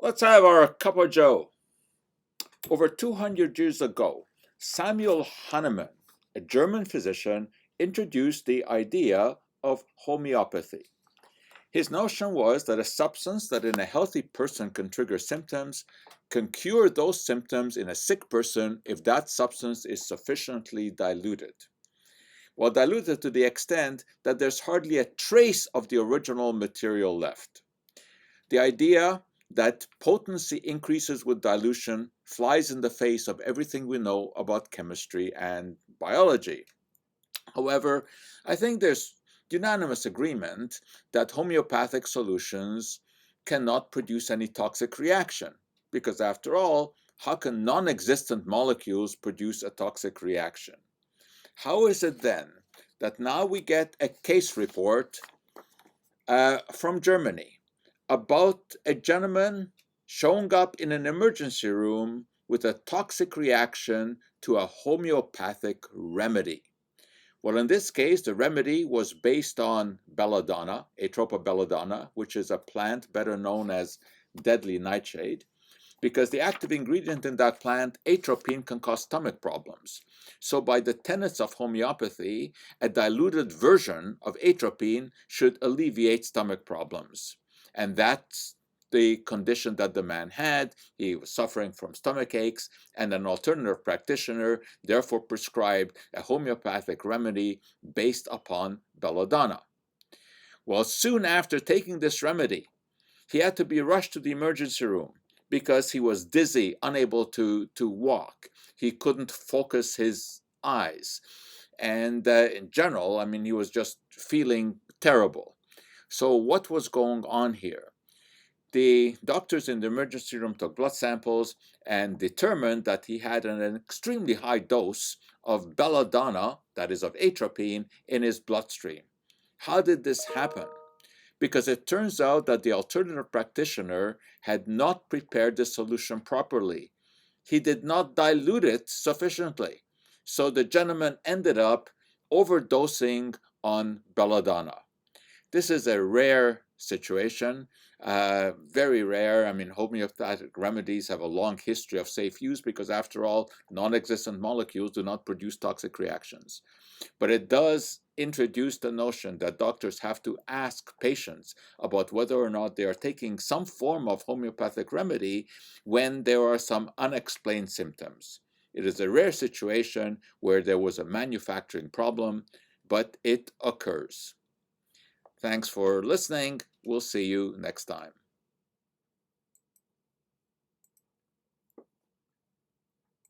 Let's have our cup of joe. Over 200 years ago, Samuel Hahnemann, a German physician, introduced the idea of homeopathy. His notion was that a substance that in a healthy person can trigger symptoms can cure those symptoms in a sick person if that substance is sufficiently diluted. Well, diluted to the extent that there's hardly a trace of the original material left. The idea that potency increases with dilution flies in the face of everything we know about chemistry and biology. However, I think there's unanimous agreement that homeopathic solutions cannot produce any toxic reaction, because after all, how can non-existent molecules produce a toxic reaction? How is it then that now we get a case report from Germany about a gentleman showing up in an emergency room with a toxic reaction to a homeopathic remedy? Well, in this case, the remedy was based on belladonna, Atropa belladonna, which is a plant better known as deadly nightshade, because the active ingredient in that plant, atropine, can cause stomach problems. So by the tenets of homeopathy, a diluted version of atropine should alleviate stomach problems. And that's the condition that the man had. He was suffering from stomach aches, and an alternative practitioner therefore prescribed a homeopathic remedy based upon belladonna. Well, soon after taking this remedy, he had to be rushed to the emergency room because he was dizzy, unable to walk. He couldn't focus his eyes. And in general, I mean, he was just feeling terrible. So what was going on here? The doctors in the emergency room took blood samples and determined that he had an extremely high dose of belladonna, that is of atropine, in his bloodstream. How did this happen? Because it turns out that the alternative practitioner had not prepared the solution properly. He did not dilute it sufficiently. So the gentleman ended up overdosing on belladonna. This is a rare situation, very rare. I mean, homeopathic remedies have a long history of safe use because, after all, non-existent molecules do not produce toxic reactions. But it does introduce the notion that doctors have to ask patients about whether or not they are taking some form of homeopathic remedy when there are some unexplained symptoms. It is a rare situation where there was a manufacturing problem, but it occurs. Thanks for listening. We'll see you next time.